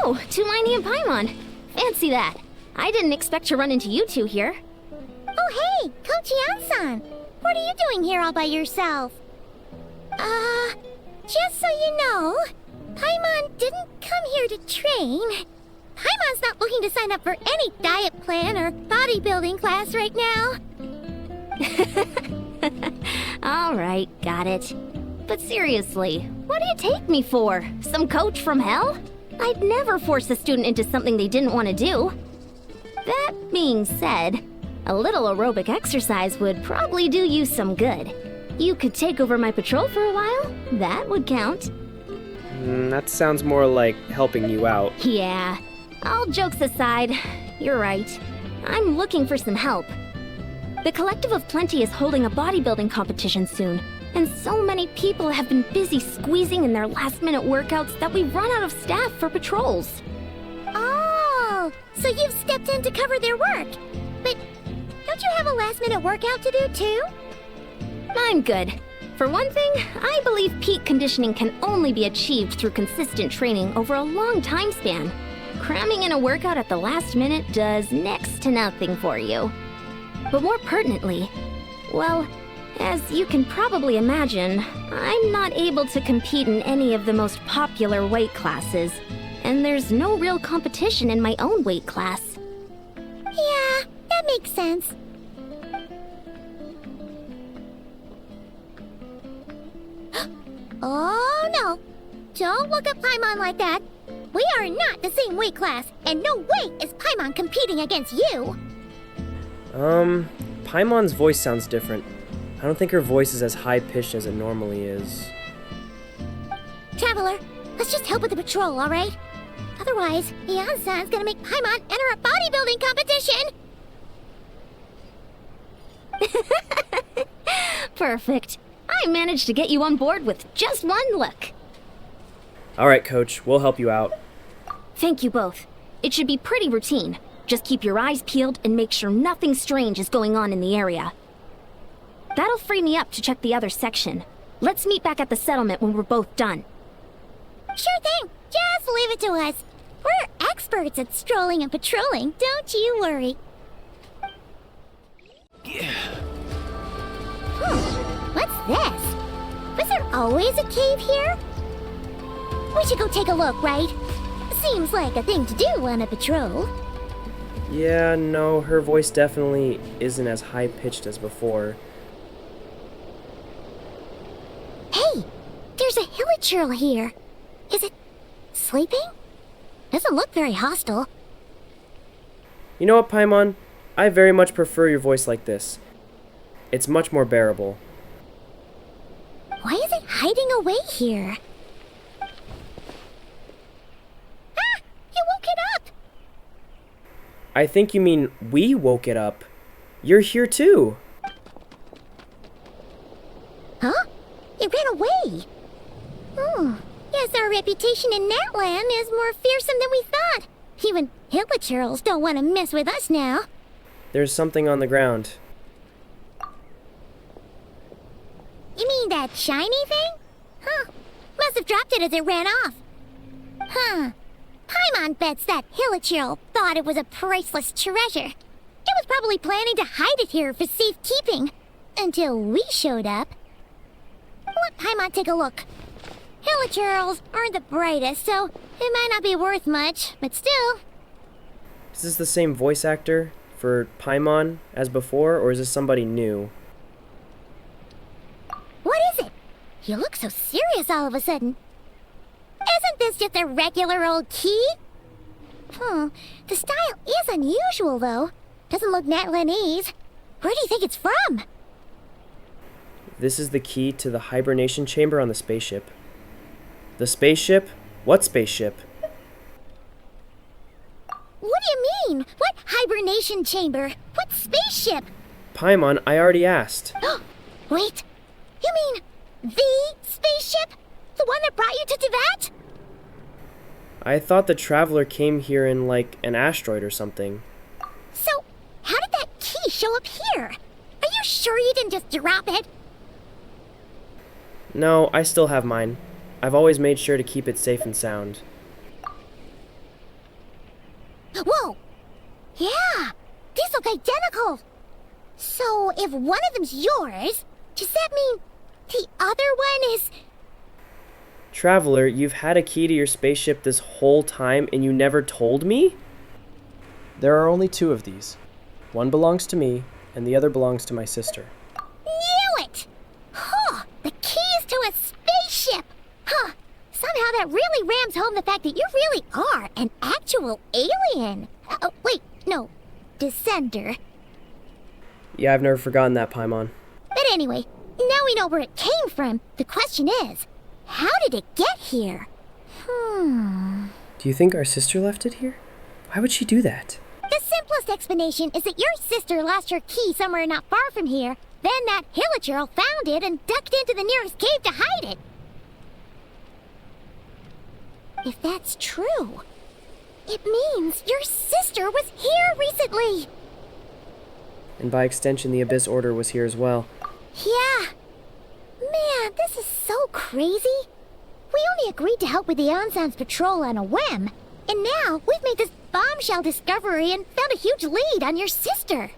Oh, Tumaini and Paimon. Fancy that. I didn't expect to run into you two here. Oh hey, Coach Yan-san. What are you doing here all by yourself? Just so you know, Paimon didn't come here to train. Paimon's not looking to sign up for any diet plan or bodybuilding class right now. Alright, got it. But seriously, what do you take me for? Some coach from hell? I'd never force a student into something they didn't want to do. That being said, a little aerobic exercise would probably do you some good. You could take over my patrol for a while. That would count. That sounds more like helping you out. Yeah. All jokes aside, you're right. I'm looking for some help. The Collective of Plenty is holding a bodybuilding competition soon, and so many people have been busy squeezing in their last-minute workouts that we've run out of staff for patrols. Oh, so you've stepped in to cover their work. But don't you have a last-minute workout to do too? I'm good. For one thing, I believe peak conditioning can only be achieved through consistent training over a long time span. Cramming in a workout at the last minute does next to nothing for you. But more pertinently, well, as you can probably imagine, I'm not able to compete in any of the most popular weight classes, and there's no real competition in my own weight class. Yeah, that makes sense. Oh no! Don't look at Paimon like that! We are not the same weight class, and no way is Paimon competing against you! Paimon's voice sounds different. I don't think her voice is as high-pitched as it normally is. Traveler, let's just help with the patrol, alright? Otherwise, Yan-san's gonna make Paimon enter a bodybuilding competition! Perfect. I managed to get you on board with just one look. Alright, Coach, we'll help you out. Thank you both. It should be pretty routine. Just keep your eyes peeled and make sure nothing strange is going on in the area. That'll free me up to check the other section. Let's meet back at the settlement when we're both done. Sure thing. Just leave it to us. We're experts at strolling and patrolling, don't you worry. What's this? Was there always a cave here? We should go take a look, right? Seems like a thing to do on a patrol. Yeah, no, her voice definitely isn't as high-pitched as before. Hey, there's a hilichurl here. Is it sleeping? Doesn't look very hostile. You know what, Paimon? I very much prefer your voice like this. It's much more bearable. Why is it hiding away here? Ah! You woke it up! I think you mean we woke it up. You're here too. Huh? It ran away. Yes, our reputation in that land is more fearsome than we thought. Even hilichurls don't want to mess with us now. There's something on the ground. You mean that shiny thing? Huh. Must have dropped it as it ran off. Huh. Paimon bets that hilichurl thought it was a priceless treasure. It was probably planning to hide it here for safekeeping. Until we showed up. Let Paimon take a look. Hilichurls aren't the brightest, so it might not be worth much, but still. Is this the same voice actor for Paimon as before, or is this somebody new? What is it? You look so serious all of a sudden. Isn't this just a regular old key? The style is unusual, though. Doesn't look Natlanese. Where do you think it's from? This is the key to the hibernation chamber on the spaceship. The spaceship? What spaceship? What do you mean? What hibernation chamber? What spaceship? Paimon, I already asked. Wait, you mean the spaceship? The one that brought you to Tibet? I thought the Traveler came here in, like, an asteroid or something. So, how did that key show up here? Are you sure you didn't just drop it? No, I still have mine. I've always made sure to keep it safe and sound. Whoa! Yeah, these look identical. So if one of them's yours, does that mean the other one is... Traveler, you've had a key to your spaceship this whole time and you never told me? There are only 2 of these. One belongs to me, and the other belongs to my sister. Knew it! Huh, the keys to a spaceship! Huh, somehow that really rams home the fact that you really are an actual alien. Wait, no, descender. Yeah, I've never forgotten that, Paimon. But anyway, now we know where it came from. The question is, how did it get here? Do you think our sister left it here? Why would she do that? The simplest explanation is that your sister lost her key somewhere not far from here. Then that hilichurl found it and ducked into the nearest cave to hide it. If that's true, it means your sister was here recently. And by extension, the Abyss Order was here as well. Yeah. Man, this is so crazy. We only agreed to help with the Ansan's patrol on a whim. And now we've made this bombshell discovery and found a huge lead on your sister.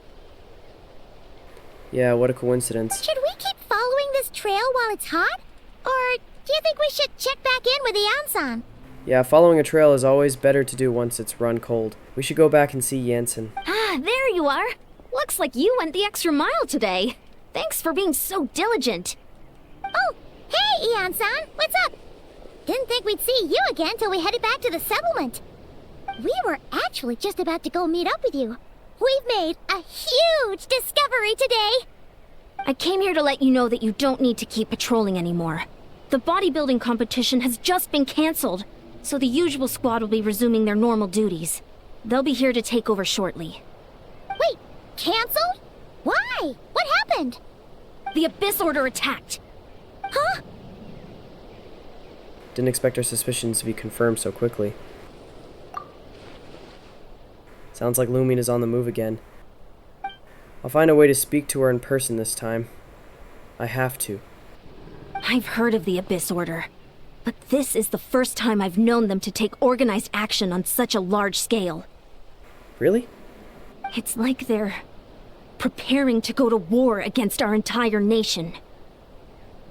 Yeah, what a coincidence. Should we keep following this trail while it's hot? Or do you think we should check back in with the Ansan? Yeah, following a trail is always better to do once it's run cold. We should go back and see Jansen. Ah, there you are. Looks like you went the extra mile today. Thanks for being so diligent. Oh, hey, Ian-san, what's up? Didn't think we'd see you again till we headed back to the settlement. We were actually just about to go meet up with you. We've made a huge discovery today. I came here to let you know that you don't need to keep patrolling anymore. The bodybuilding competition has just been canceled, so the usual squad will be resuming their normal duties. They'll be here to take over shortly. Wait, canceled? Why? What happened? The Abyss Order attacked. Huh? Didn't expect our suspicions to be confirmed so quickly. Sounds like Lumion is on the move again. I'll find a way to speak to her in person this time. I have to. I've heard of the Abyss Order, but this is the first time I've known them to take organized action on such a large scale. Really? It's like they're preparing to go to war against our entire nation.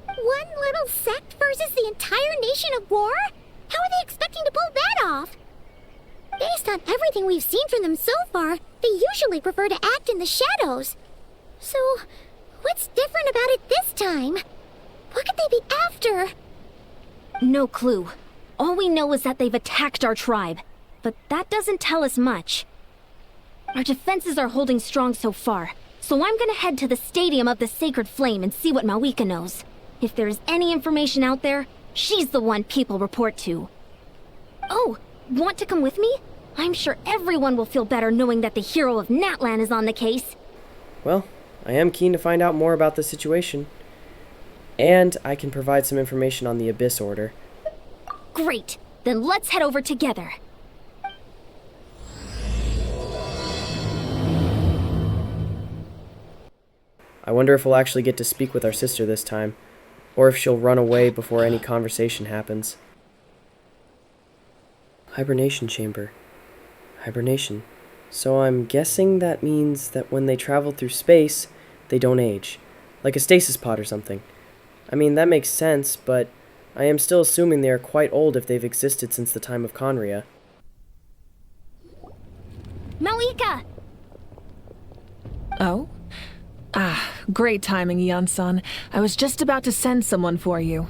One little sect versus the entire nation of war? How are they expecting to pull that off? Based on everything we've seen from them so far, they usually prefer to act in the shadows. So, what's different about it this time? What could they be after? No clue. All we know is that they've attacked our tribe, but that doesn't tell us much. Our defenses are holding strong so far, so I'm gonna head to the Stadium of the Sacred Flame and see what Mawika knows. If there's any information out there, she's the one people report to. Oh, want to come with me? I'm sure everyone will feel better knowing that the hero of Natlan is on the case. Well, I am keen to find out more about the situation. And I can provide some information on the Abyss Order. Great, then let's head over together. I wonder if we'll actually get to speak with our sister this time, or if she'll run away before any conversation happens. Hibernation chamber. Hibernation. So I'm guessing that means that when they travel through space, they don't age. Like a stasis pod or something. I mean, that makes sense, but I am still assuming they are quite old if they've existed since the time of khaenri'ah. Mawika! Oh? Ah, great timing, Ian-san. I was just about to send someone for you.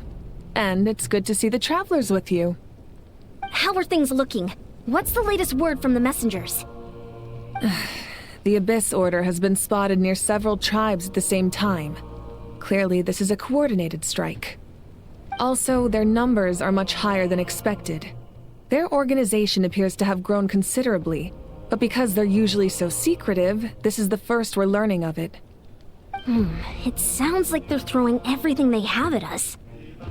And it's good to see the travelers with you. How are things looking? What's the latest word from the messengers? The Abyss Order has been spotted near several tribes at the same time. Clearly, this is a coordinated strike. Also, their numbers are much higher than expected. Their organization appears to have grown considerably, but because they're usually so secretive, this is the first we're learning of it. It sounds like they're throwing everything they have at us.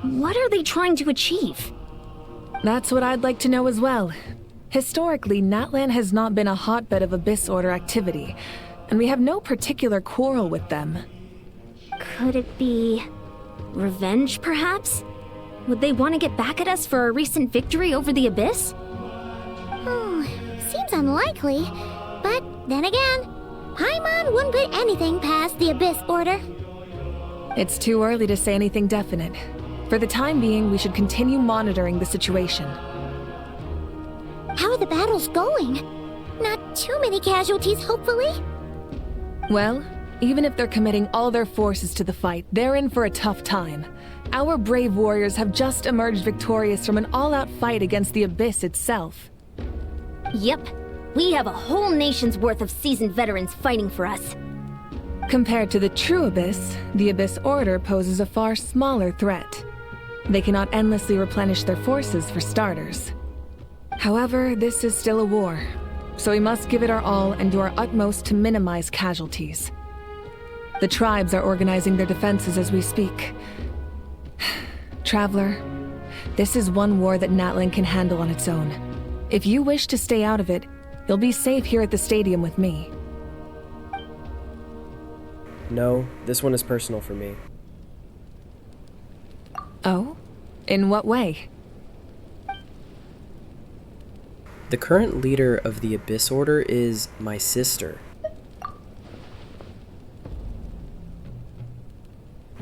What are they trying to achieve? That's what I'd like to know as well. Historically, Natlan has not been a hotbed of Abyss Order activity, and we have no particular quarrel with them. Could it be revenge, perhaps? Would they want to get back at us for a recent victory over the Abyss? Seems unlikely, but then again, Paimon wouldn't put anything past the Abyss Order. It's too early to say anything definite. For the time being, we should continue monitoring the situation. How are the battles going? Not too many casualties, hopefully? Well, even if they're committing all their forces to the fight, they're in for a tough time. Our brave warriors have just emerged victorious from an all-out fight against the Abyss itself. Yep. We have a whole nation's worth of seasoned veterans fighting for us. Compared to the true Abyss, the Abyss Order poses a far smaller threat. They cannot endlessly replenish their forces for starters. However, this is still a war, so we must give it our all and do our utmost to minimize casualties. The tribes are organizing their defenses as we speak. Traveler, this is one war that Natlan can handle on its own. If you wish to stay out of it, you'll be safe here at the stadium with me. No, this one is personal for me. Oh? In what way? The current leader of the Abyss Order is my sister.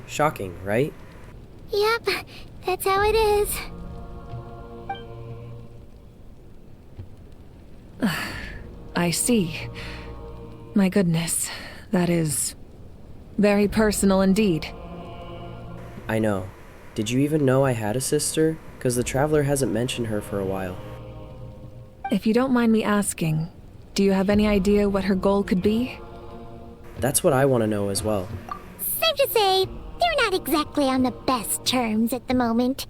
Shocking, right? Yep, that's how it is. I see. My goodness, that is very personal indeed. I know. Did you even know I had a sister? 'Cause the Traveler hasn't mentioned her for a while. If you don't mind me asking, do you have any idea what her goal could be? That's what I want to know as well. Safe to say, they're not exactly on the best terms at the moment.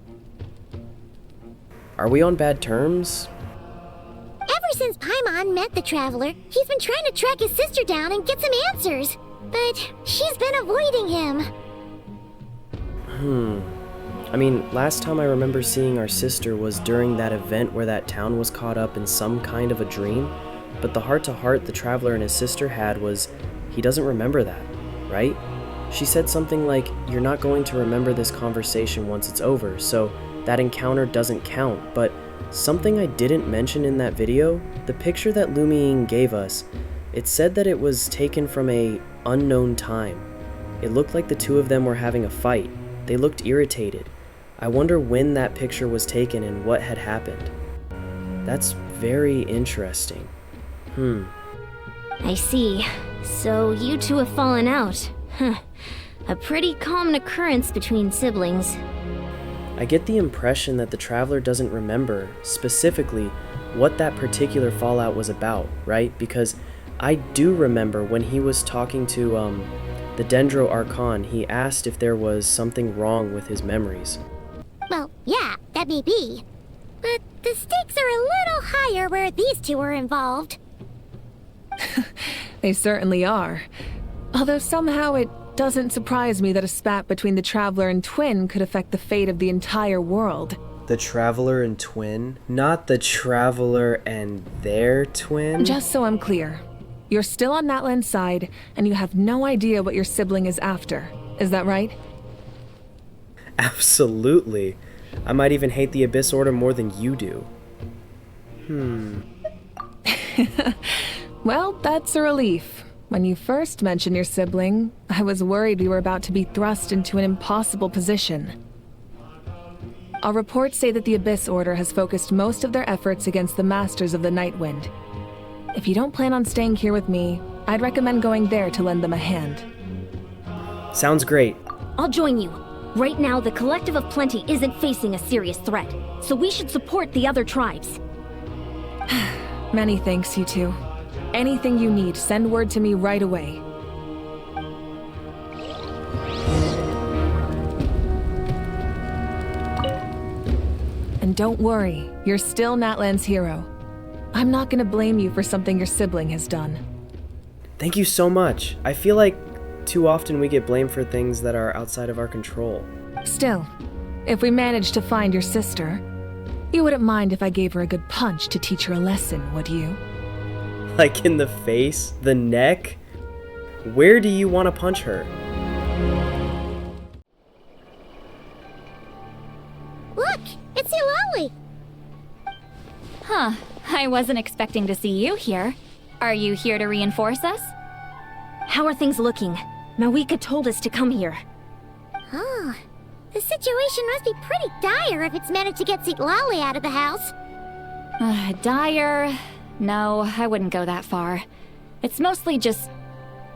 Are we on bad terms? Ever since Paimon met the Traveler, he's been trying to track his sister down and get some answers. But she's been avoiding him. I mean, last time I remember seeing our sister was during that event where that town was caught up in some kind of a dream. But the heart-to-heart the Traveler and his sister had was, he doesn't remember that, right? She said something like, you're not going to remember this conversation once it's over, so that encounter doesn't count. But something I didn't mention in that video, the picture that Lumiying gave us, it said that it was taken from a unknown time. It looked like the two of them were having a fight. They looked irritated. I wonder when that picture was taken and what had happened. That's very interesting. I see. So you two have fallen out. Huh. A pretty common occurrence between siblings. I get the impression that the Traveler doesn't remember, specifically, what that particular fallout was about, right? Because I do remember when he was talking to, the Dendro Archon, he asked if there was something wrong with his memories. Well, yeah, that may be. But the stakes are a little higher where these two are involved. They certainly are. Although somehow it doesn't surprise me that a spat between the Traveler and Twin could affect the fate of the entire world. The Traveler and Twin? Not the Traveler and their twin? Just so I'm clear, you're still on Natlan's side, and you have no idea what your sibling is after. Is that right? Absolutely. I might even hate the Abyss Order more than you do. Well, that's a relief. When you first mentioned your sibling, I was worried we were about to be thrust into an impossible position. Our reports say that the Abyss Order has focused most of their efforts against the Masters of the Nightwind. If you don't plan on staying here with me, I'd recommend going there to lend them a hand. Sounds great. I'll join you. Right now, the Collective of Plenty isn't facing a serious threat, so we should support the other tribes. Many thanks, you two. Anything you need, send word to me right away. And don't worry, you're still Natlan's hero. I'm not gonna blame you for something your sibling has done. Thank you so much. I feel like too often we get blamed for things that are outside of our control. Still, if we manage to find your sister, you wouldn't mind if I gave her a good punch to teach her a lesson, would you? Like in the face? The neck? Where do you want to punch her? Look, it's Eulalie. Huh, I wasn't expecting to see you here. Are you here to reinforce us? How are things looking? Mawika told us to come here. Oh, the situation must be pretty dire if it's managed to get Lolly out of the house. Dire? No, I wouldn't go that far. It's mostly just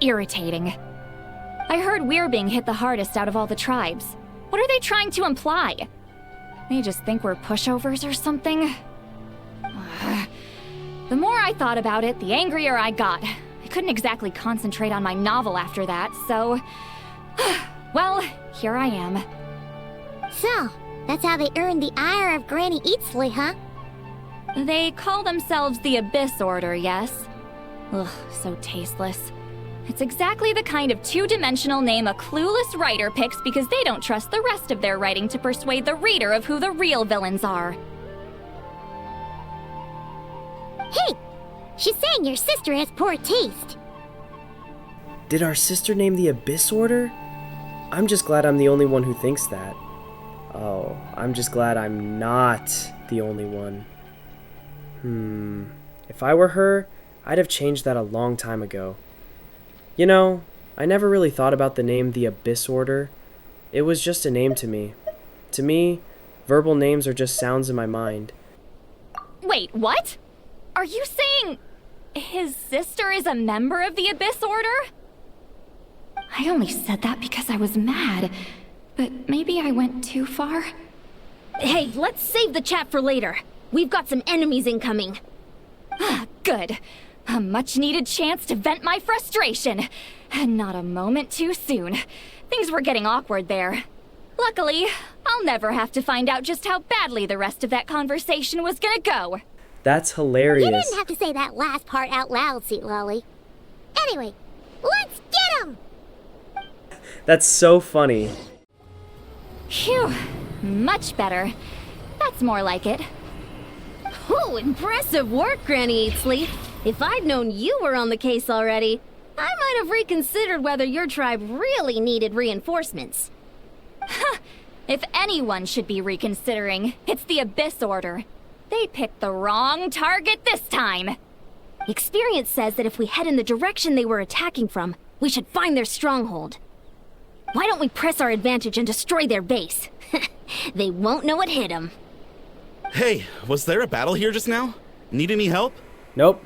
irritating. I heard we're being hit the hardest out of all the tribes. What are they trying to imply? They just think we're pushovers or something? The more I thought about it, the angrier I got. I couldn't exactly concentrate on my novel after that, so... well, here I am. So, that's how they earned the ire of Granny Eatsley, huh? They call themselves the Abyss Order, yes? Ugh, so tasteless. It's exactly the kind of two-dimensional name a clueless writer picks because they don't trust the rest of their writing to persuade the reader of who the real villains are. Hey! She's saying your sister has poor taste. Did our sister name the Abyss Order? I'm just glad I'm the only one who thinks that. Oh, I'm just glad I'm not the only one. If I were her, I'd have changed that a long time ago. You know, I never really thought about the name the Abyss Order. It was just a name to me. To me, verbal names are just sounds in my mind. Wait, what? Are you saying his sister is a member of the Abyss Order? I only said that because I was mad, but maybe I went too far. Hey, let's save the chat for later. We've got some enemies incoming. Good. A much-needed chance to vent my frustration. And not a moment too soon. Things were getting awkward there. Luckily, I'll never have to find out just how badly the rest of that conversation was gonna go. That's hilarious. You didn't have to say that last part out loud, Lolly. Anyway, let's get him! That's so funny. Phew. Much better. That's more like it. Oh, impressive work, Granny Eatsley. If I'd known you were on the case already, I might have reconsidered whether your tribe really needed reinforcements. If anyone should be reconsidering, it's the Abyss Order. They picked the wrong target this time. Experience says that if we head in the direction they were attacking from, we should find their stronghold. Why don't we press our advantage and destroy their base? They won't know what hit them. Hey, was there a battle here just now? Need any help? Nope.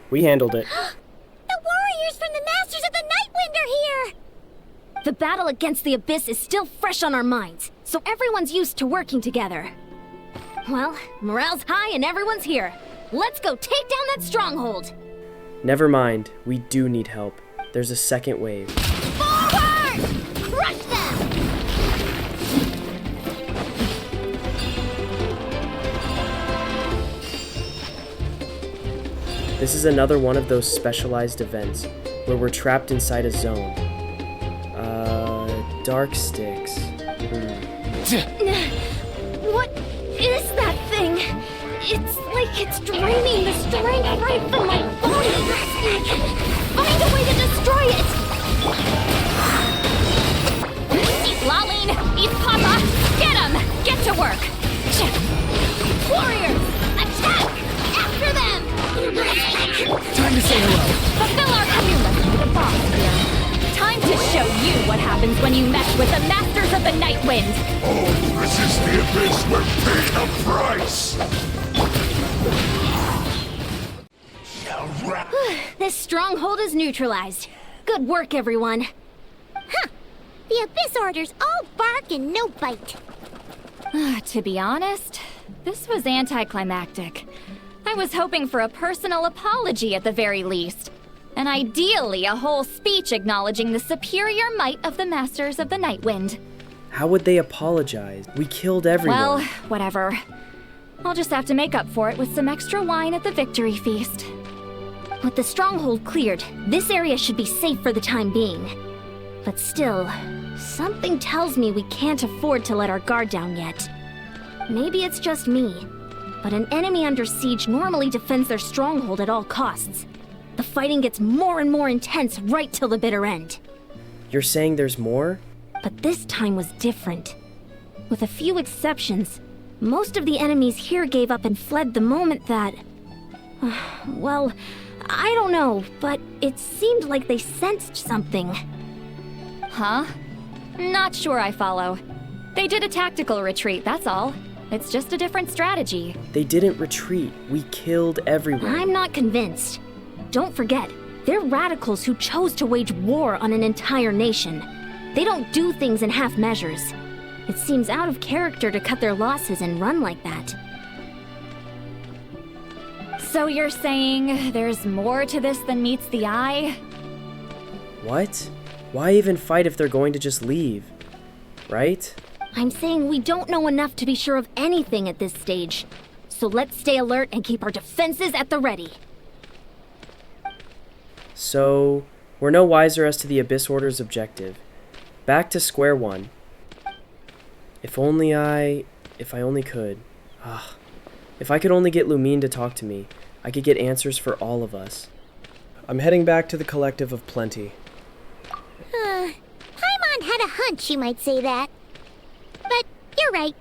We handled it. The warriors from the Masters of the Nightwind are here! The battle against the Abyss is still fresh on our minds, so everyone's used to working together. Well, morale's high and everyone's here. Let's go take down that stronghold! Never mind. We do need help. There's a second wave. Forward! Crush them! This is another one of those specialized events where we're trapped inside a zone. Dark sticks. What is that thing? It's like it's draining the strength right from my body. Find a way to destroy it! Eat Laline! Eat Papa! Get him! Get to work! Warriors! Attack! After them! Time to say hello. Fulfill our commitment with the boss here. Time to show you what happens when you mess with the Masters of the Nightwind! Oh, this is the Abyss. We're paying a price! This stronghold is neutralized. Good work, everyone. Huh. The Abyss Order's all bark and no bite. To be honest, this was anticlimactic. I was hoping for a personal apology at the very least. And ideally, a whole speech acknowledging the superior might of the Masters of the Nightwind. How would they apologize? We killed everyone. Well, whatever. I'll just have to make up for it with some extra wine at the victory feast. With the stronghold cleared, this area should be safe for the time being. But still, something tells me we can't afford to let our guard down yet. Maybe it's just me, but an enemy under siege normally defends their stronghold at all costs. The fighting gets more and more intense right till the bitter end. You're saying there's more? But this time was different. With a few exceptions, Most of the enemies here gave up and fled the moment that... well, I don't know, but it seemed like they sensed something. Huh? Not sure I follow. They did a tactical retreat, that's all. It's just a different strategy. They didn't retreat. We killed everyone. I'm not convinced. Don't forget, they're radicals who chose to wage war on an entire nation. They don't do things in half measures. It seems out of character to cut their losses and run like that. So you're saying there's more to this than meets the eye? What? Why even fight if they're going to just leave? Right? I'm saying we don't know enough to be sure of anything at this stage. So let's stay alert and keep our defenses at the ready. So, we're no wiser as to the Abyss Order's objective. Back to square one. If I only could. If I could only get Lumine to talk to me, I could get answers for all of us. I'm heading back to the Collective of Plenty. Paimon had a hunch you might say that. But you're right.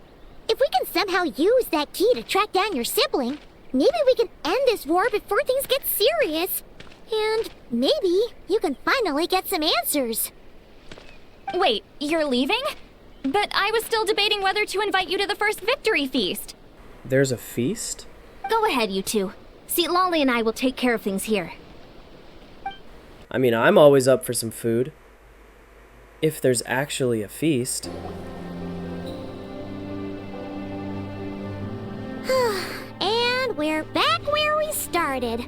If we can somehow use that key to track down your sibling, maybe we can end this war before things get serious. And maybe you can finally get some answers. Wait, you're leaving? But I was still debating whether to invite you to the first victory feast. There's a feast? Go ahead, you two. See, Lolly and I will take care of things here. I mean, I'm always up for some food. If there's actually a feast. And we're back where we started.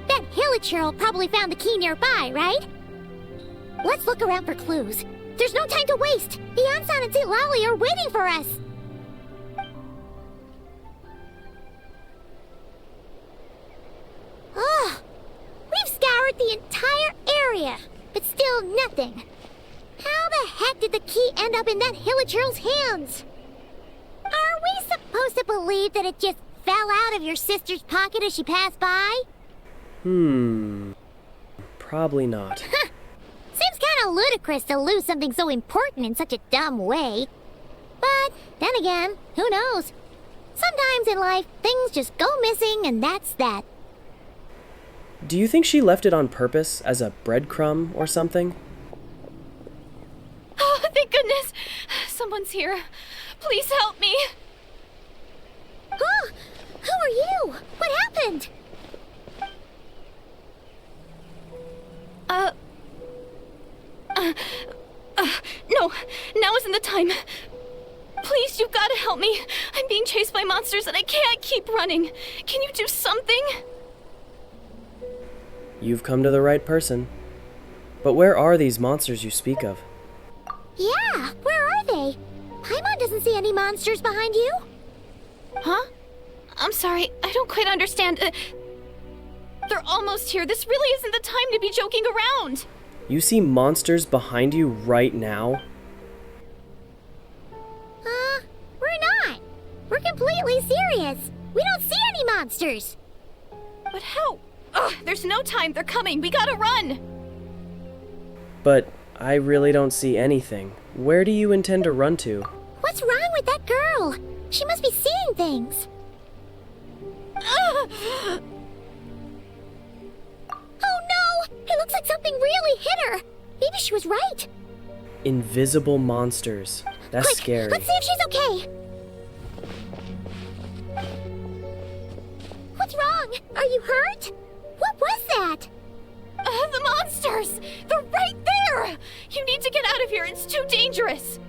That Hilichurl probably found the key nearby, right? Let's look around for clues. There's no time to waste. The Ansan and Zilali are waiting for us. Ugh. We've scoured the entire area, but still nothing. How the heck did the key end up in that Hilichurl's hands? Are we supposed to believe that it just fell out of your sister's pocket as she passed by? Probably not. Seems kind of ludicrous to lose something so important in such a dumb way. But then again, who knows? Sometimes in life, things just go missing and that's that. Do you think she left it on purpose as a breadcrumb or something? Oh, thank goodness! Someone's here. Please help me! Oh, who are you? What happened? No, now isn't the time. Please, you've got to help me. I'm being chased by monsters and I can't keep running. Can you do something? You've come to the right person. But where are these monsters you speak of? Yeah, where are they? Paimon doesn't see any monsters behind you. Huh? I'm sorry, I don't quite understand. They're almost here. This really isn't the time to be joking around. You see monsters behind you right now? We're not. We're completely serious. We don't see any monsters. But how? Ugh, there's no time. They're coming. We gotta run. But I really don't see anything. Where do you intend to run to? What's wrong with that girl? She must be seeing things. Oh no! It looks like something really hit her. Maybe she was right. Invisible monsters. That's Quick, scary. let's see if she's okay. What's wrong? Are you hurt? What was that? The monsters! They're right there! You need to get out of here. It's too dangerous.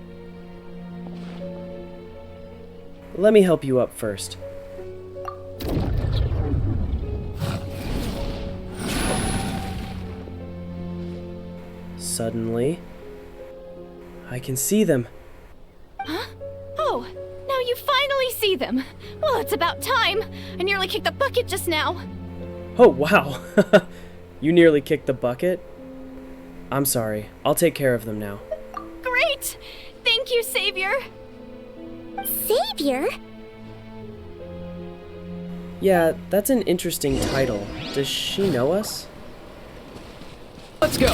Let me help you up first. Suddenly, I can see them. Huh? Oh, now you finally see them. Well, it's about time. I nearly kicked the bucket just now. Oh, wow. You nearly kicked the bucket? I'm sorry. I'll take care of them now. Great! Thank you, Savior. Savior? Yeah, that's an interesting title. Does she know us? Let's go.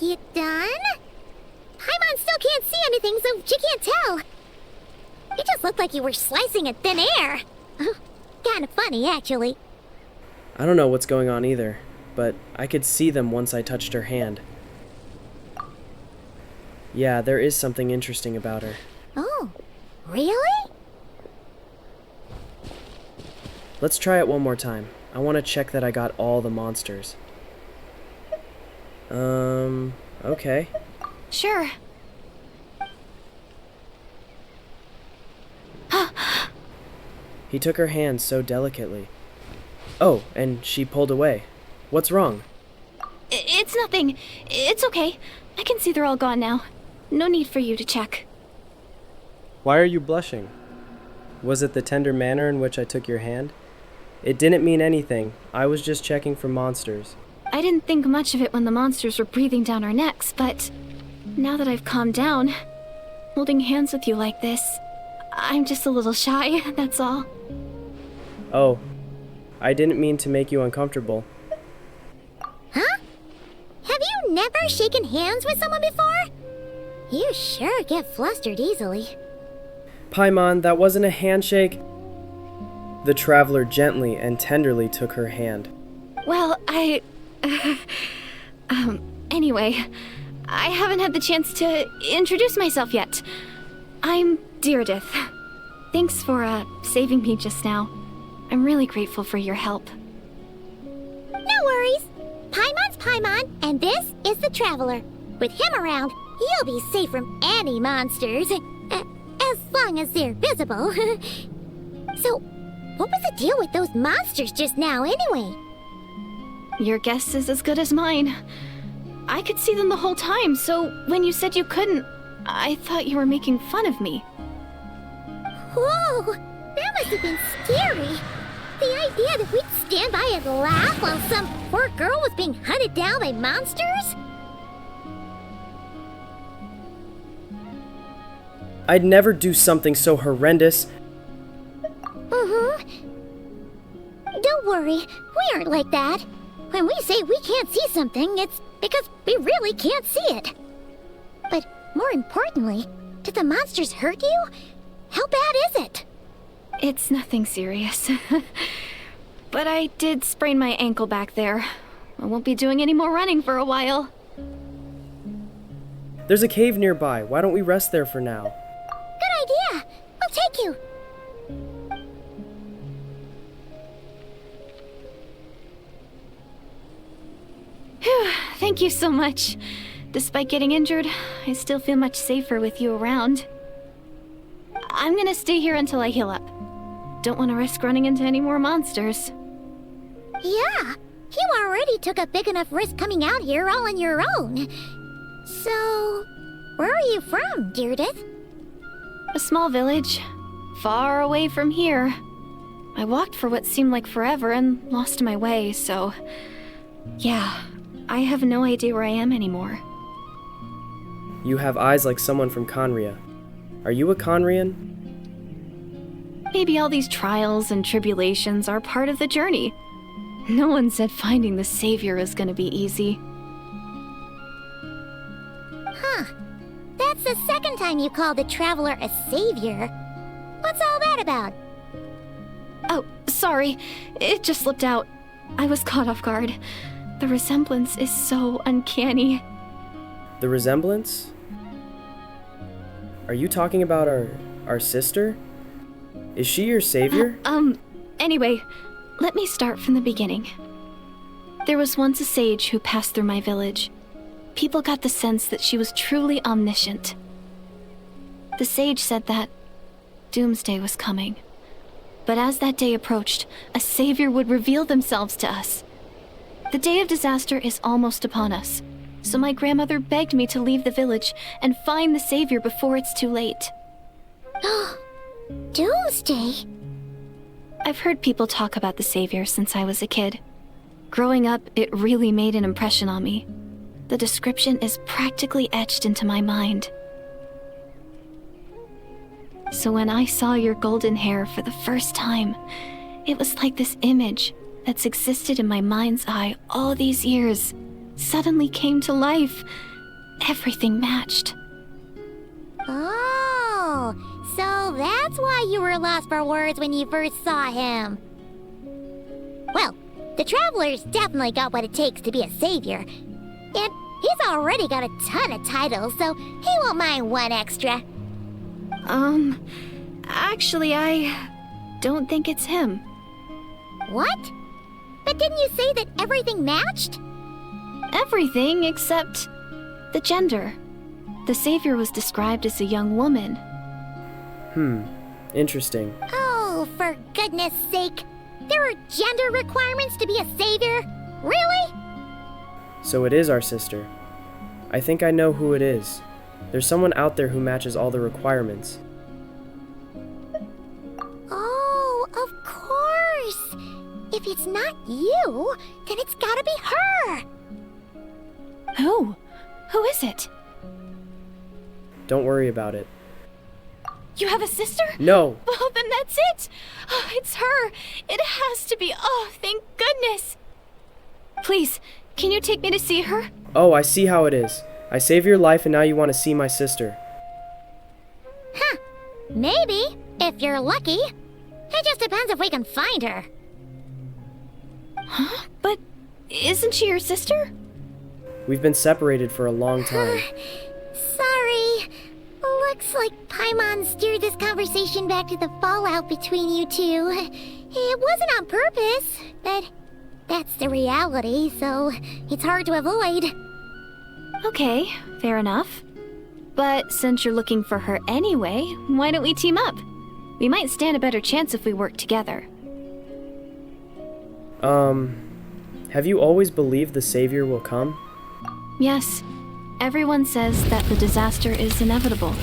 You done? Paimon still can't see anything, so she can't tell. It just looked like you were slicing at thin air. Kinda funny, actually. I don't know what's going on either, but I could see them once I touched her hand. Yeah, there is something interesting about her. Oh, really? Let's try it one more time. I want to check that I got all the monsters. Okay. Sure. He took her hand so delicately. Oh, and she pulled away. What's wrong? It's nothing. It's okay. I can see they're all gone now. No need for you to check. Why are you blushing? Was it the tender manner in which I took your hand? It didn't mean anything. I was just checking for monsters. I didn't think much of it when the monsters were breathing down our necks, but now that I've calmed down, holding hands with you like this, I'm just a little shy, that's all. Oh, I didn't mean to make you uncomfortable. Huh? Have you never shaken hands with someone before? You sure get flustered easily. Paimon, that wasn't a handshake. The traveler gently and tenderly took her hand. Well, anyway, I haven't had the chance to introduce myself yet. I'm Deirdith. Thanks for, saving me just now. I'm really grateful for your help. No worries. Paimon's Paimon, and this is the Traveler. With him around, you'll be safe from any monsters. As long as they're visible. So, what was the deal with those monsters just now, anyway? Your guess is as good as mine. I could see them the whole time, so when you said you couldn't, I thought you were making fun of me. Whoa! That must have been scary. The idea that we'd stand by and laugh while some poor girl was being hunted down by monsters? I'd never do something so horrendous. Don't worry, we aren't like that. When we say we can't see something, it's because we really can't see it. But more importantly, did the monsters hurt you? How bad is it? It's nothing serious. But I did sprain my ankle back there. I won't be doing any more running for a while. There's a cave nearby. Why don't we rest there for now? Good idea. We'll take you. Phew, thank you so much. Despite getting injured, I still feel much safer with you around. I'm gonna stay here until I heal up. Don't want to risk running into any more monsters. Yeah, you already took a big enough risk coming out here all on your own. So, where are you from, Deirdith? A small village, far away from here. I walked for what seemed like forever and lost my way, so... yeah, I have no idea where I am anymore. You have eyes like someone from Khaenri'ah. Are you a Khaenri'an? Maybe all these trials and tribulations are part of the journey. No one said finding the Savior is gonna be easy. Huh. That's the second time you called the Traveler a savior. What's all that about? Oh, sorry. It just slipped out. I was caught off guard. The resemblance is so uncanny. The resemblance? Are you talking about our sister? Is she your savior? Anyway, let me start from the beginning. There was once a sage who passed through my village. People got the sense that she was truly omniscient. The sage said that doomsday was coming. But as that day approached, a savior would reveal themselves to us. The day of disaster is almost upon us, so my grandmother begged me to leave the village and find the savior before it's too late. Doomsday? I've heard people talk about the savior since I was a kid. Growing up, it really made an impression on me. The description is practically etched into my mind. So when I saw your golden hair for the first time, it was like this image that's existed in my mind's eye all these years. suddenly came to life. Everything matched. Oh, so that's why you were lost for words when you first saw him. Well, the Traveler's definitely got what it takes to be a savior. And he's already got a ton of titles, so he won't mind one extra. Actually, I don't think it's him. What? But didn't you say that everything matched? Everything except the gender. The savior was described as a young woman. Interesting. Oh, for goodness sake. There are gender requirements to be a savior? Really? So it is our sister. I think I know who it is. There's someone out there who matches all the requirements. Oh, of course. If it's not you, then it's gotta be her. Who? Who is it? Don't worry about it. You have a sister? No! Well, then that's it! Oh, it's her! It has to be! Oh, thank goodness! Please, can you take me to see her? Oh, I see how it is. I saved your life and now you want to see my sister. Huh. Maybe, if you're lucky. It just depends if we can find her. Huh? But isn't she your sister? We've been separated for a long time. Sorry. Looks like Paimon steered this conversation back to the fallout between you two. It wasn't on purpose, but that's the reality, so it's hard to avoid. Okay, fair enough. But since you're looking for her anyway, why don't we team up? We might stand a better chance if we work together. Have you always believed the savior will come? Yes. Everyone says that the disaster is inevitable.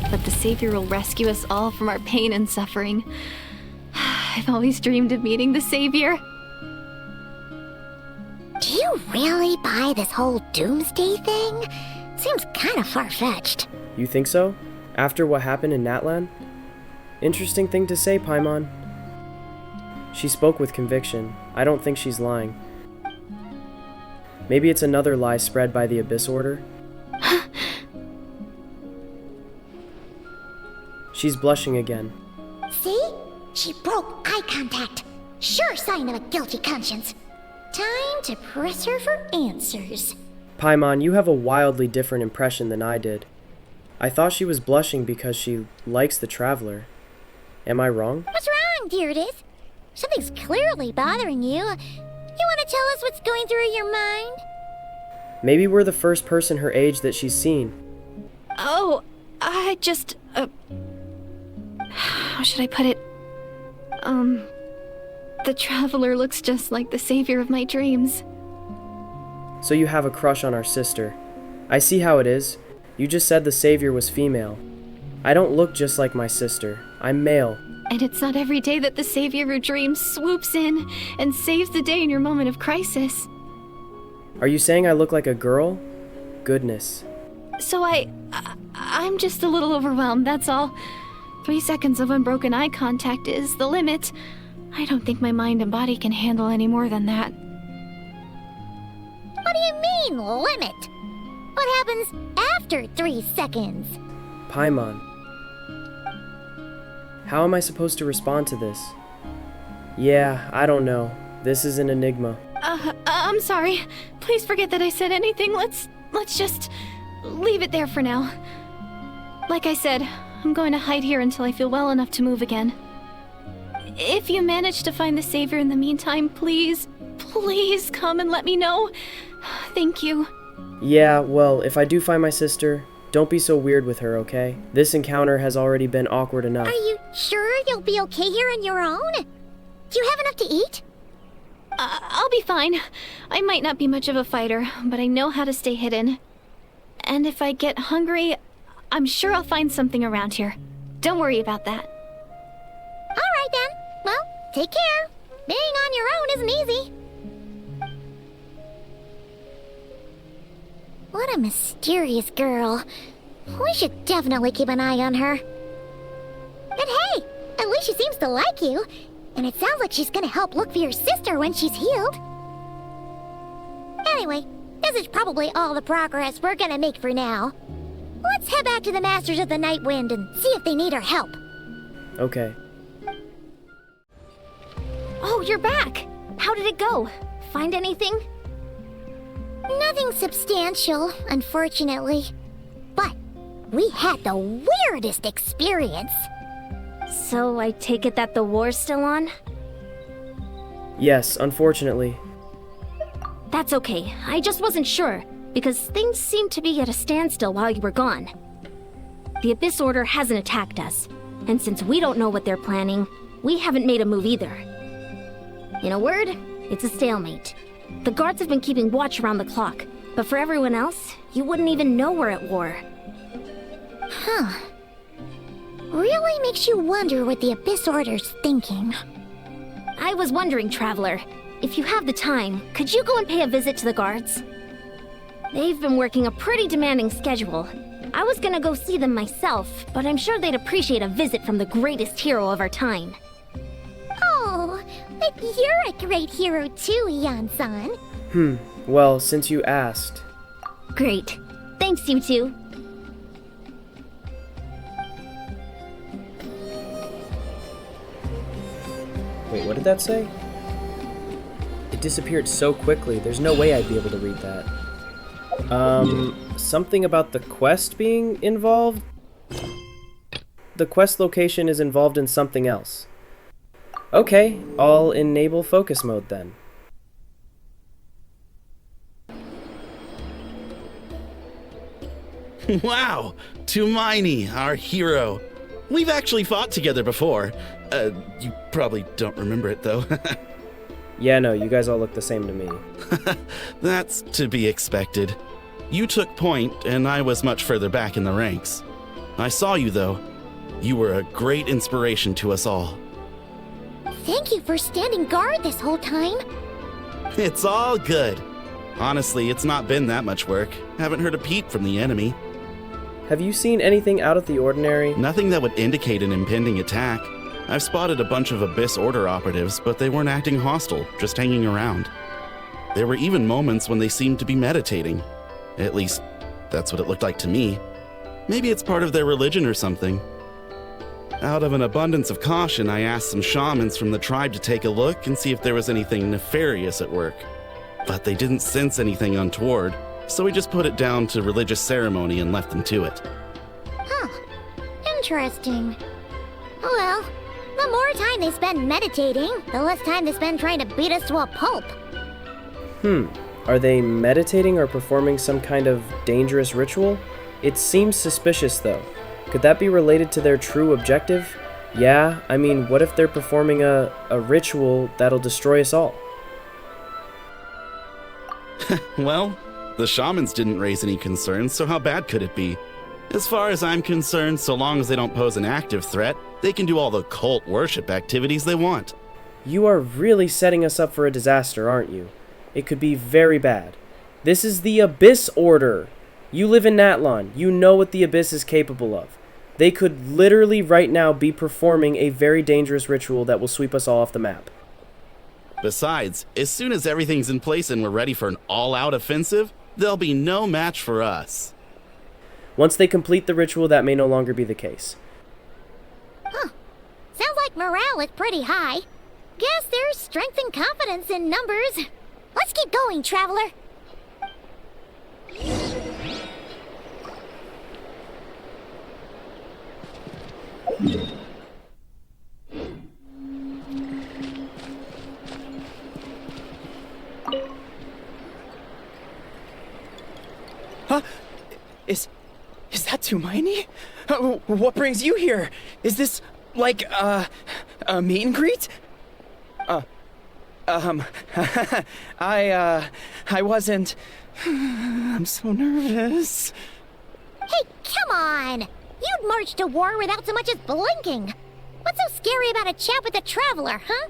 But the savior will rescue us all from our pain and suffering. I've always dreamed of meeting the savior. Do you really buy this whole doomsday thing? Seems kind of far-fetched. You think so? After what happened in Natlan? Interesting thing to say, Paimon. She spoke with conviction. I don't think she's lying. Maybe it's another lie spread by the Abyss Order? She's blushing again. See? She broke eye contact. Sure sign of a guilty conscience. Time to press her for answers. Paimon, you have a wildly different impression than I did. I thought she was blushing because she likes the Traveler. Am I wrong? What's wrong, Deirdis? Something's clearly bothering you. You want to tell us what's going through your mind? Maybe we're the first person her age that she's seen. Oh, I just, how should I put it? The Traveler looks just like the savior of my dreams. So you have a crush on our sister. I see how it is. You just said the savior was female. I don't look just like my sister. I'm male. And it's not every day that the savior of your dreams swoops in and saves the day in your moment of crisis. Are you saying I look like a girl? Goodness. So I'm just a little overwhelmed, that's all. 3 seconds of unbroken eye contact is the limit. I don't think my mind and body can handle any more than that. What do you mean, limit? What happens after 3 seconds? Paimon. How am I supposed to respond to this? Yeah, I don't know. This is an enigma. I'm sorry. Please forget that I said anything. Let's just leave it there for now. Like I said, I'm going to hide here until I feel well enough to move again. If you manage to find the savior in the meantime, please come and let me know. Thank you. Yeah, well, if I do find my sister, don't be so weird with her, okay? This encounter has already been awkward enough. Are you sure you'll be okay here on your own? Do you have enough to eat? I'll be fine. I might not be much of a fighter, but I know how to stay hidden. And if I get hungry, I'm sure I'll find something around here. Don't worry about that. All right then. Well, take care. Being on your own isn't easy. What a mysterious girl. We should definitely keep an eye on her. But hey, at least she seems to like you. And it sounds like she's gonna help look for your sister when she's healed. Anyway, this is probably all the progress we're gonna make for now. Let's head back to the Masters of the Night Wind and see if they need our help. Okay. Oh, you're back! How did it go? Find anything? Nothing substantial, unfortunately. But we had the weirdest experience. So I take it that the war's still on? Yes, unfortunately. That's okay. I just wasn't sure, because things seemed to be at a standstill while you were gone. The Abyss Order hasn't attacked us, and since we don't know what they're planning, we haven't made a move either. In a word, it's a stalemate. The guards have been keeping watch around the clock, but for everyone else, you wouldn't even know we're at war. Huh. Really makes you wonder what the Abyss Order's thinking. I was wondering, Traveler, if you have the time, could you go and pay a visit to the guards? They've been working a pretty demanding schedule. I was gonna go see them myself, but I'm sure they'd appreciate a visit from the greatest hero of our time. Oh, but you're a great hero too, Ian-san. Well, since you asked. Great. Thanks, you two. Wait, what did that say? It disappeared so quickly, there's no way I'd be able to read that. Something about the quest being involved? The quest location is involved in something else. Okay, I'll enable focus mode then. Wow! Tumaini, our hero. We've actually fought together before. You probably don't remember it, though. Yeah, no, you guys all look the same to me. That's to be expected. You took point, and I was much further back in the ranks. I saw you, though. You were a great inspiration to us all. Thank you for standing guard this whole time. It's all good. Honestly, it's not been that much work. Haven't heard a peep from the enemy. Have you seen anything out of the ordinary? Nothing that would indicate an impending attack. I've spotted a bunch of Abyss Order operatives, but they weren't acting hostile, just hanging around. There were even moments when they seemed to be meditating. At least, that's what it looked like to me. Maybe it's part of their religion or something. Out of an abundance of caution, I asked some shamans from the tribe to take a look and see if there was anything nefarious at work. But they didn't sense anything untoward, so we just put it down to religious ceremony and left them to it. Huh. Interesting. Oh well, the more time they spend meditating, the less time they spend trying to beat us to a pulp. Are they meditating or performing some kind of dangerous ritual? It seems suspicious, though. Could that be related to their true objective? Yeah, I mean, what if they're performing a ritual that'll destroy us all? Well, the shamans didn't raise any concerns, so how bad could it be? As far as I'm concerned, so long as they don't pose an active threat, they can do all the cult worship activities they want. You are really setting us up for a disaster, aren't you? It could be very bad. This is the Abyss Order. You live in Natlan. You know what the Abyss is capable of. They could literally right now be performing a very dangerous ritual that will sweep us all off the map. Besides, as soon as everything's in place and we're ready for an all-out offensive, there'll be no match for us. Once they complete the ritual, that may no longer be the case. Huh. Sounds like morale is pretty high. Guess there's strength and confidence in numbers. Let's keep going, Traveler. Huh? Is that Tumaini? What brings you here? Is this, like, a meet and greet? I wasn't... I'm so nervous. Hey, come on! You'd march to war without so much as blinking. What's so scary about a chat with a Traveler, huh?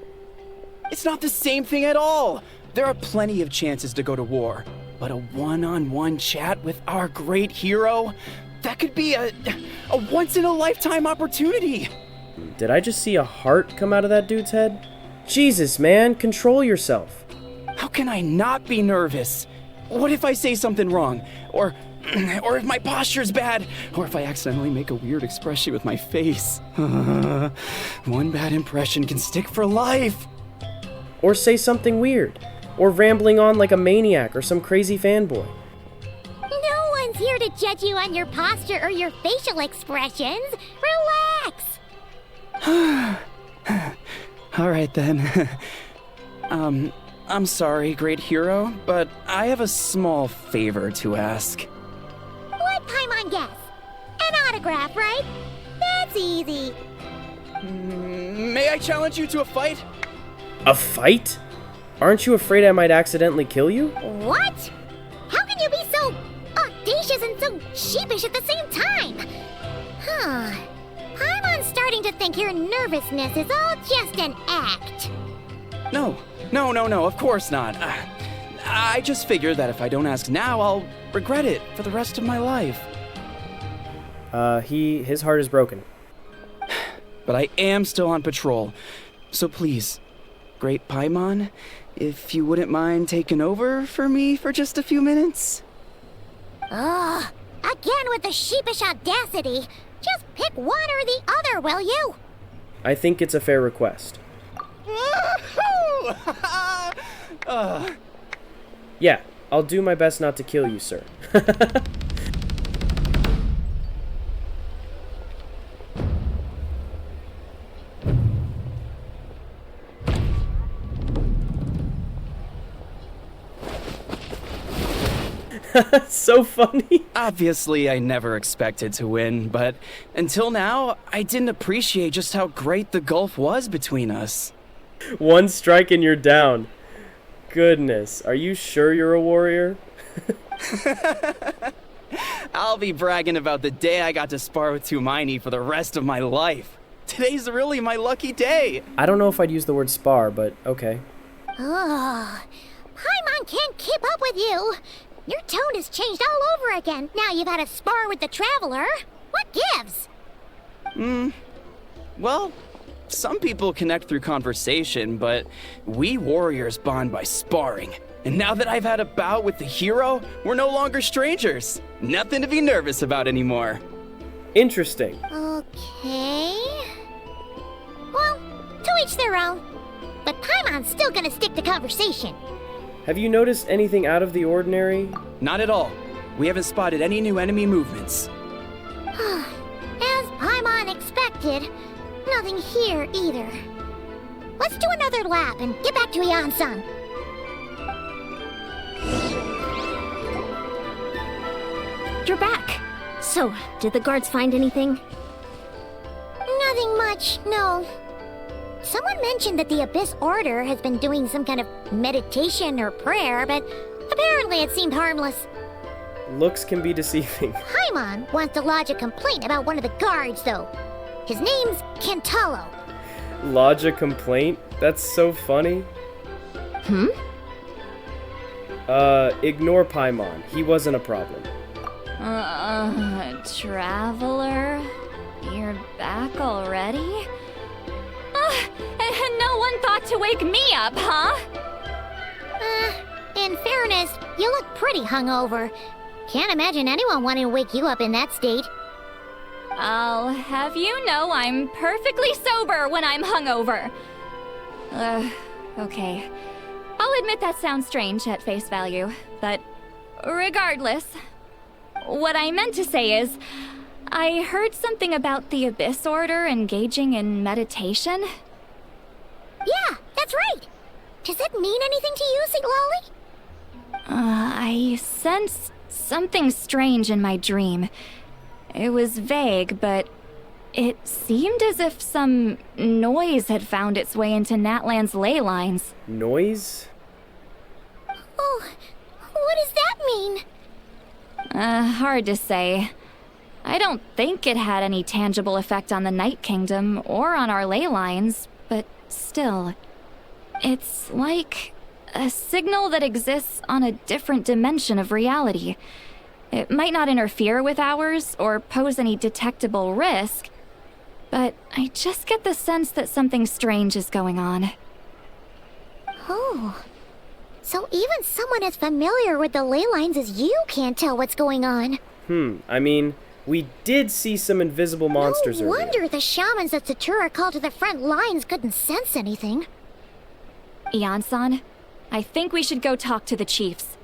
It's not the same thing at all. There are plenty of chances to go to war. But a one-on-one chat with our great hero? That could be a once-in-a-lifetime opportunity. Did I just see a heart come out of that dude's head? Jesus, man, control yourself. How can I not be nervous? What if I say something wrong? Or if my posture's bad? Or if I accidentally make a weird expression with my face? One bad impression can stick for life. Or say something weird. Or rambling on like a maniac or some crazy fanboy. No one's here to judge you on your posture or your facial expressions. Relax. All right then. I'm sorry, great hero, but I have a small favor to ask. What Paimon guess? An autograph, right? That's easy. May I challenge you to a fight? A fight? Aren't you afraid I might accidentally kill you? What? How can you be so audacious and so sheepish at the same time? Paimon's starting to think your nervousness is all just an act. No, of course not. I just figured that if I don't ask now, I'll regret it for the rest of my life. His heart is broken. But I am still on patrol, so please, Great Paimon, if you wouldn't mind taking over for me for just a few minutes? Ugh, again with the sheepish audacity. Just pick one or the other, will you? I think it's a fair request. Yeah, I'll do my best not to kill you, sir. So funny. Obviously, I never expected to win, but until now, I didn't appreciate just how great the gulf was between us. One strike and you're down. Goodness, are you sure you're a warrior? I'll be bragging about the day I got to spar with Tumaini for the rest of my life. Today's really my lucky day. I don't know if I'd use the word spar, but okay. Ugh, Paimon can't keep up with you. Your tone has changed all over again. Now you've had a spar with the Traveler. What gives? Well, some people connect through conversation, but we warriors bond by sparring. And now that I've had a bout with the hero, we're no longer strangers. Nothing to be nervous about anymore. Interesting. Okay. Well, to each their own. But Paimon's still gonna stick to conversation. Have you noticed anything out of the ordinary? Not at all. We haven't spotted any new enemy movements. As Paimon expected, nothing here either. Let's do another lap and get back to Yan-san. You're back. So, did the guards find anything? Nothing much, no. Someone mentioned that the Abyss Order has been doing some kind of meditation or prayer, but apparently it seemed harmless. Looks can be deceiving. Paimon wants to lodge a complaint about one of the guards, though. His name's Kentalo. Lodge a complaint? That's so funny. Ignore Paimon. He wasn't a problem. Traveler? You're back already? And no one thought to wake me up, huh? In fairness, you look pretty hungover. Can't imagine anyone wanting to wake you up in that state. I'll have you know I'm perfectly sober when I'm hungover. Okay. I'll admit that sounds strange at face value, but regardless, what I meant to say is, I heard something about the Abyss Order engaging in meditation. Yeah, that's right. Does it mean anything to you, Siglali? I sensed something strange in my dream. It was vague, but it seemed as if some noise had found its way into Natlan's ley lines. Noise? Oh, what does that mean? Hard to say. I don't think it had any tangible effect on the Night Kingdom or on our ley lines, but still, it's like a signal that exists on a different dimension of reality. It might not interfere with ours or pose any detectable risk, but I just get the sense that something strange is going on. Oh. So even someone as familiar with the ley lines as you can't tell what's going on. I mean, we did see some invisible monsters No earlier. wonder the shamans that Satura called to the front lines couldn't sense anything. Ian-san, I think we should go talk to the chiefs.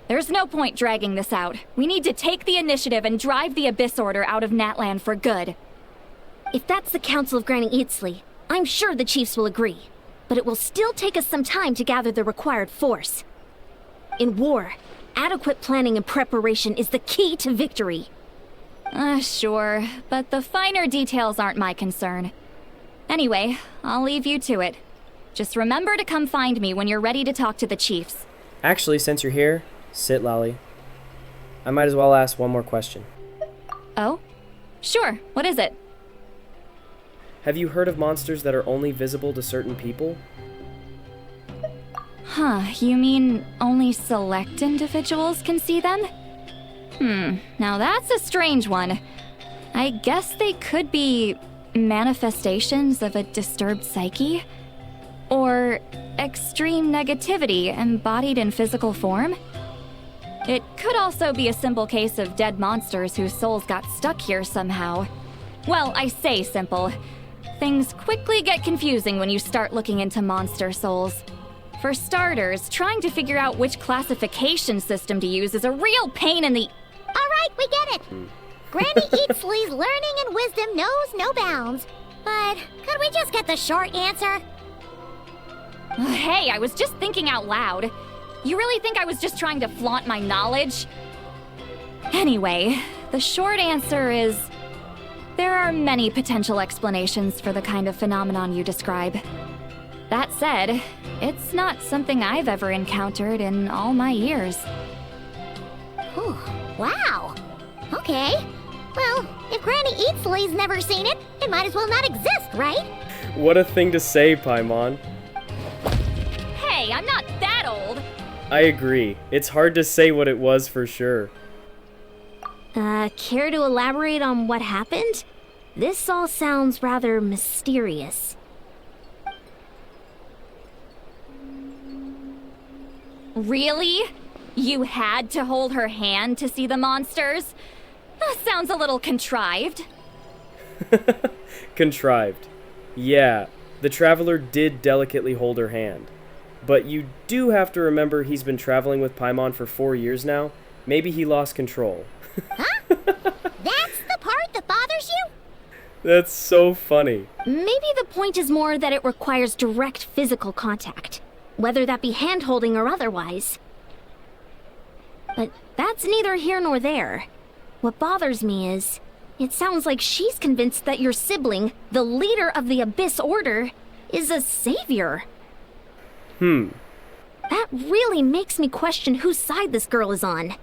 There's no point dragging this out. We need to take the initiative and drive the Abyss Order out of Natlan for good. If that's the Council of Granny Eatsley, I'm sure the chiefs will agree. But it will still take us some time to gather the required force. In war, adequate planning and preparation is the key to victory. Sure, but the finer details aren't my concern. Anyway, I'll leave you to it. Just remember to come find me when you're ready to talk to the chiefs. Actually, since you're here, sit, Lolly. I might as well ask one more question. Oh? Sure, what is it? Have you heard of monsters that are only visible to certain people? Huh, you mean only select individuals can see them? Now that's a strange one. I guess they could be manifestations of a disturbed psyche? Or extreme negativity embodied in physical form? It could also be a simple case of dead monsters whose souls got stuck here somehow. Well, I say simple. Things quickly get confusing when you start looking into monster souls. For starters, trying to figure out which classification system to use is a real pain in the... Alright, we get it. Granny Eatsley's learning and wisdom knows no bounds. But could we just get the short answer? Hey, I was just thinking out loud. You really think I was just trying to flaunt my knowledge? Anyway, the short answer is... there are many potential explanations for the kind of phenomenon you describe. That said, it's not something I've ever encountered in all my years. Whew, wow. Okay. Well, if Granny Eatsley's never seen it, it might as well not exist, right? What a thing to say, Paimon. Hey, I'm not that old! I agree. It's hard to say what it was for sure. Care to elaborate on what happened? This all sounds rather mysterious. Really? You had to hold her hand to see the monsters? That sounds a little contrived. Contrived. Yeah, the traveler did delicately hold her hand. But you do have to remember he's been traveling with Paimon for 4 years now. Maybe he lost control. Huh? That's the part that bothers you? That's so funny. Maybe the point is more that it requires direct physical contact, whether that be hand-holding or otherwise. But that's neither here nor there. What bothers me is, it sounds like she's convinced that your sibling, the leader of the Abyss Order, is a savior. That really makes me question whose side this girl is on,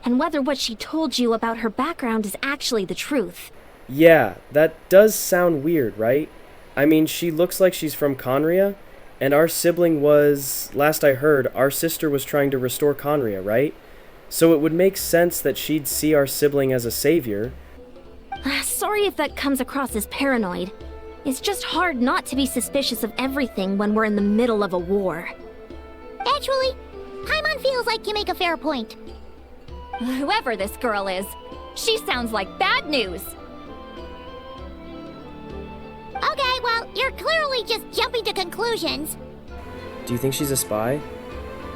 and whether what she told you about her background is actually the truth. Yeah, that does sound weird, right? I mean, she looks like she's from khaenri'ah, and our sibling was, last I heard, our sister was trying to restore khaenri'ah, right? So it would make sense that she'd see our sibling as a savior. Sorry if that comes across as paranoid. It's just hard not to be suspicious of everything when we're in the middle of a war. Actually, Paimon feels like you make a fair point. Whoever this girl is, she sounds like bad news. Okay, well, you're clearly just jumping to conclusions. Do you think she's a spy?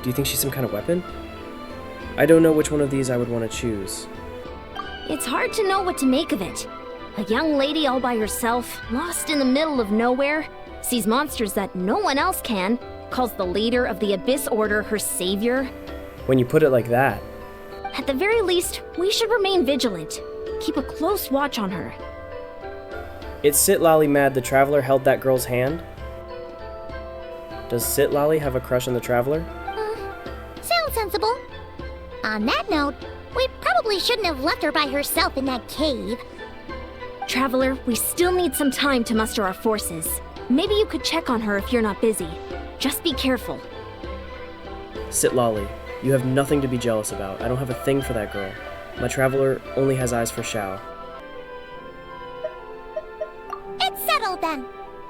Do you think she's some kind of weapon? I don't know which one of these I would want to choose. It's hard to know what to make of it. A young lady all by herself, lost in the middle of nowhere, sees monsters that no one else can, calls the leader of the Abyss Order her savior. When you put it like that. At the very least, we should remain vigilant. Keep a close watch on her. Is Sitlali mad the Traveler held that girl's hand? Does Sitlali have a crush on the Traveler? Sounds sensible. On that note, we probably shouldn't have left her by herself in that cave. Traveler, we still need some time to muster our forces. Maybe you could check on her if you're not busy. Just be careful. Sitlali, you have nothing to be jealous about. I don't have a thing for that girl. My Traveler only has eyes for Xiao. It's settled then.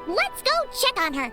Let's go check on her.